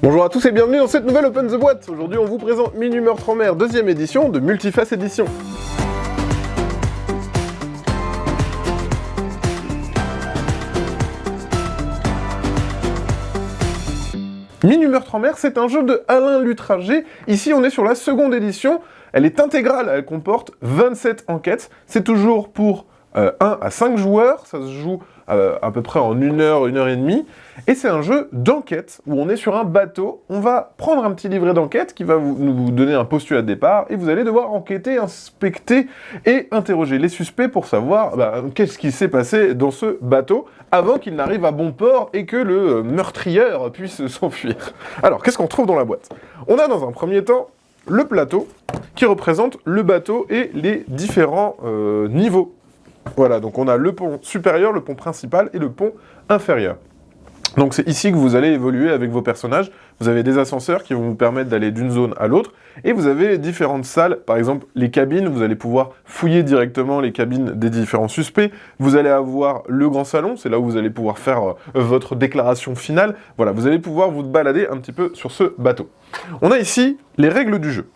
Bonjour à tous et bienvenue dans cette nouvelle Open the Boîte. Aujourd'hui on vous présente Minuit Meurtre en Mer, deuxième édition de Multiface Édition. Minuit Meurtre en Mer, c'est un jeu de Alain Lutrager. Ici on est sur la seconde édition, elle est intégrale, elle comporte 27 enquêtes. C'est toujours pour 1 à 5 joueurs, ça se joue à peu près en 1 heure, 1 heure et demie. Et c'est un jeu d'enquête, où on est sur un bateau, on va prendre un petit livret d'enquête qui va vous donner un postulat de départ, et vous allez devoir enquêter, inspecter et interroger les suspects pour savoir qu'est-ce qui s'est passé dans ce bateau, avant qu'il n'arrive à bon port et que le meurtrieur puisse s'enfuir. Alors, qu'est-ce qu'on trouve dans la boîte? On a dans un premier temps le plateau, qui représente le bateau et les différents niveaux. Voilà, donc on a le pont supérieur, le pont principal et le pont inférieur. Donc c'est ici que vous allez évoluer avec vos personnages. Vous avez des ascenseurs qui vont vous permettre d'aller d'une zone à l'autre, et vous avez différentes salles, par exemple les cabines, vous allez pouvoir fouiller directement les cabines des différents suspects. Vous allez avoir le grand salon, c'est là où vous allez pouvoir faire votre déclaration finale. Voilà, vous allez pouvoir vous balader un petit peu sur ce bateau. On a ici les règles du jeu.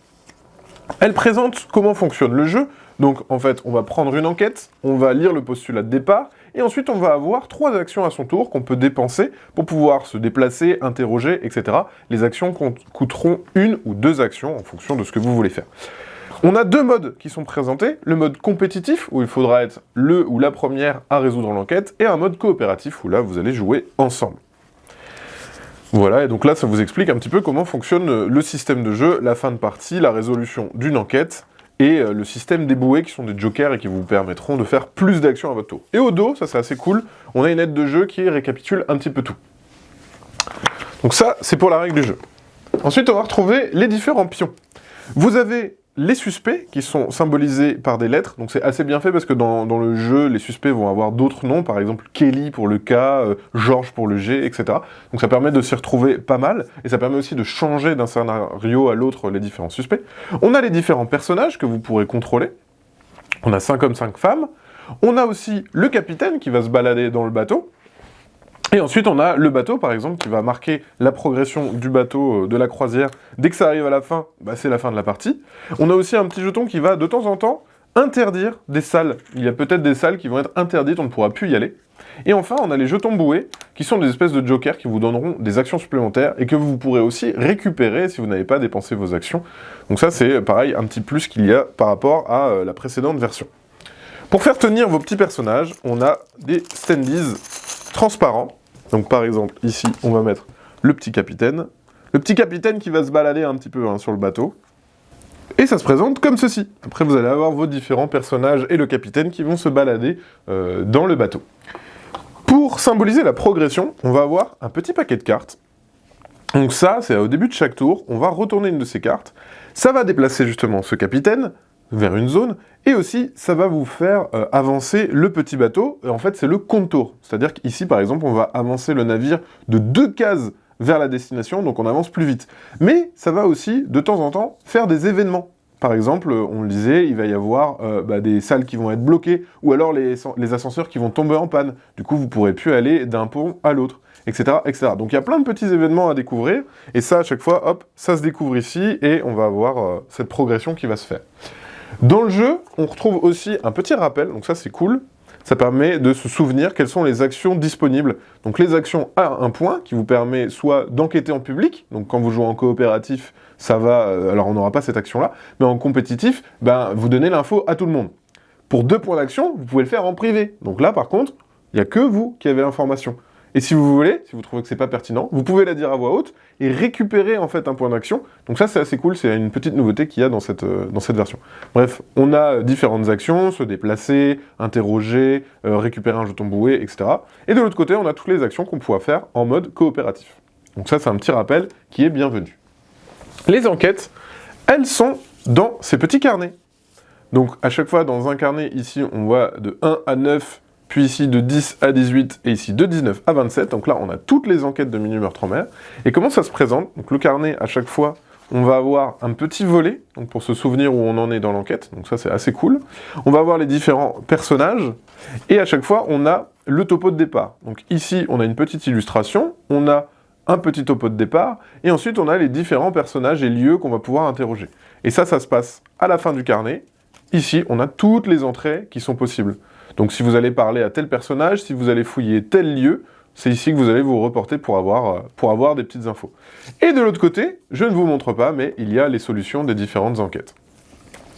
Elles présentent comment fonctionne le jeu. Donc en fait, on va prendre une enquête, on va lire le postulat de départ, et ensuite on va avoir 3 actions à son tour qu'on peut dépenser pour pouvoir se déplacer, interroger, etc. Les actions coûteront 1 ou 2 actions en fonction de ce que vous voulez faire. On a 2 modes qui sont présentés, le mode compétitif, où il faudra être le ou la première à résoudre l'enquête, et un mode coopératif, où là vous allez jouer ensemble. Voilà, et donc là ça vous explique un petit peu comment fonctionne le système de jeu, la fin de partie, la résolution d'une enquête, et le système des bouées qui sont des jokers et qui vous permettront de faire plus d'actions à votre tour. Et au dos, ça c'est assez cool, on a une aide de jeu qui récapitule un petit peu tout. Donc ça, c'est pour la règle du jeu. Ensuite, on va retrouver les différents pions. Vous avez les suspects qui sont symbolisés par des lettres, donc c'est assez bien fait parce que dans le jeu, les suspects vont avoir d'autres noms, par exemple Kelly pour le K, Georges pour le G, etc. Donc ça permet de s'y retrouver pas mal, et ça permet aussi de changer d'un scénario à l'autre les différents suspects. On a les différents personnages que vous pourrez contrôler. On a 5 hommes, 5 femmes. On a aussi le capitaine qui va se balader dans le bateau. Et ensuite, on a le bateau, par exemple, qui va marquer la progression du bateau de la croisière. Dès que ça arrive à la fin, c'est la fin de la partie. On a aussi un petit jeton qui va, de temps en temps, interdire des salles. Il y a peut-être des salles qui vont être interdites, on ne pourra plus y aller. Et enfin, on a les jetons bouées, qui sont des espèces de jokers qui vous donneront des actions supplémentaires et que vous pourrez aussi récupérer si vous n'avez pas dépensé vos actions. Donc ça, c'est pareil, un petit plus qu'il y a par rapport à la précédente version. Pour faire tenir vos petits personnages, on a des standees transparents. Donc par exemple, ici, on va mettre le petit capitaine. Le petit capitaine qui va se balader un petit peu sur le bateau. Et ça se présente comme ceci. Après, vous allez avoir vos différents personnages et le capitaine qui vont se balader dans le bateau. Pour symboliser la progression, on va avoir un petit paquet de cartes. Donc ça, c'est au début de chaque tour. On va retourner une de ces cartes. Ça va déplacer justement ce capitaine vers une zone, et aussi, ça va vous faire avancer le petit bateau, et en fait, c'est le contour. C'est-à-dire qu'ici, par exemple, on va avancer le navire de 2 cases vers la destination, donc on avance plus vite. Mais ça va aussi, de temps en temps, faire des événements. Par exemple, on le disait, il va y avoir des salles qui vont être bloquées, ou alors les ascenseurs qui vont tomber en panne. Du coup, vous ne pourrez plus aller d'un pont à l'autre, etc., etc. Donc il y a plein de petits événements à découvrir, et ça, à chaque fois, hop, ça se découvre ici, et on va avoir cette progression qui va se faire. Dans le jeu, on retrouve aussi un petit rappel, donc ça c'est cool, ça permet de se souvenir quelles sont les actions disponibles. Donc les actions à un point, qui vous permet soit d'enquêter en public, donc quand vous jouez en coopératif, ça va, alors on n'aura pas cette action-là, mais en compétitif, vous donnez l'info à tout le monde. Pour 2 points d'action, vous pouvez le faire en privé. Donc là par contre, il n'y a que vous qui avez l'information. Et si vous voulez, si vous trouvez que c'est pas pertinent, vous pouvez la dire à voix haute et récupérer en fait un point d'action. Donc ça c'est assez cool, c'est une petite nouveauté qu'il y a dans cette version. Bref, on a différentes actions, se déplacer, interroger, récupérer un jeton boué, etc. Et de l'autre côté, on a toutes les actions qu'on pourra faire en mode coopératif. Donc ça c'est un petit rappel qui est bienvenu. Les enquêtes, elles sont dans ces petits carnets. Donc à chaque fois dans un carnet, ici on voit de 1 à 9, puis ici de 10 à 18, et ici de 19 à 27. Donc là, on a toutes les enquêtes de Minuit Meurtre en Mer. Et comment ça se présente? Donc le carnet, à chaque fois, on va avoir un petit volet, donc pour se souvenir où on en est dans l'enquête. Donc ça, c'est assez cool. On va avoir les différents personnages, et à chaque fois, on a le topo de départ. Donc ici, on a une petite illustration, on a un petit topo de départ, et ensuite on a les différents personnages et lieux qu'on va pouvoir interroger. Et ça se passe à la fin du carnet. Ici, on a toutes les entrées qui sont possibles. Donc si vous allez parler à tel personnage, si vous allez fouiller tel lieu, c'est ici que vous allez vous reporter pour avoir des petites infos. Et de l'autre côté, je ne vous montre pas, mais il y a les solutions des différentes enquêtes.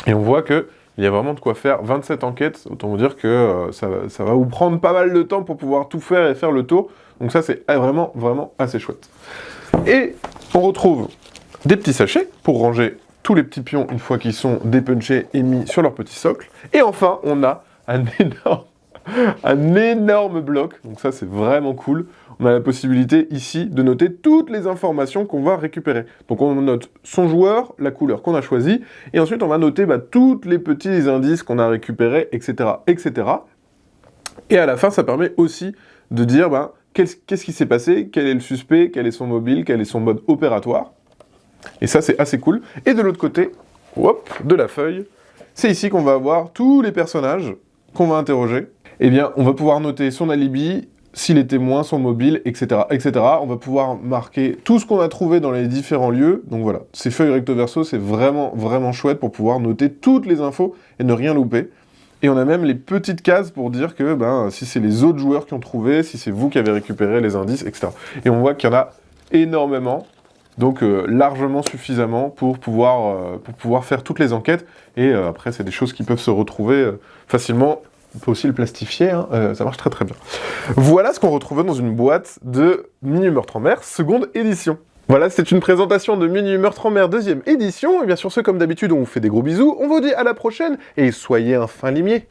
Et on voit qu'il y a vraiment de quoi faire 27 enquêtes, autant vous dire que ça va vous prendre pas mal de temps pour pouvoir tout faire et faire le tour. Donc ça, c'est vraiment, vraiment assez chouette. Et on retrouve des petits sachets pour ranger tous les petits pions une fois qu'ils sont dépunchés et mis sur leur petit socle. Et enfin, on a un énorme bloc, donc ça c'est vraiment cool. On a la possibilité ici de noter toutes les informations qu'on va récupérer. Donc on note son joueur, la couleur qu'on a choisie, et ensuite on va noter tous les petits indices qu'on a récupérés, etc., etc. Et à la fin, ça permet aussi de dire qu'est-ce qui s'est passé, quel est le suspect, quel est son mobile, quel est son mode opératoire. Et ça c'est assez cool. Et de l'autre côté, hop, de la feuille, c'est ici qu'on va avoir tous les personnages qu'on va interroger. Eh bien, on va pouvoir noter son alibi, s'il est témoin, son mobile, etc., etc. On va pouvoir marquer tout ce qu'on a trouvé dans les différents lieux. Donc voilà, ces feuilles recto verso, c'est vraiment, vraiment chouette pour pouvoir noter toutes les infos et ne rien louper. Et on a même les petites cases pour dire que si c'est les autres joueurs qui ont trouvé, si c'est vous qui avez récupéré les indices, etc. Et on voit qu'il y en a énormément. Donc largement suffisamment pour pouvoir faire toutes les enquêtes. Et après, c'est des choses qui peuvent se retrouver facilement. On peut aussi le plastifier, hein, ça marche très très bien. Voilà ce qu'on retrouvait dans une boîte de Minuit Meurtre en Mer, seconde édition. Voilà, c'était une présentation de Minuit Meurtre en Mer, deuxième édition. Et bien sur ce, comme d'habitude, on vous fait des gros bisous. On vous dit à la prochaine et soyez un fin limier.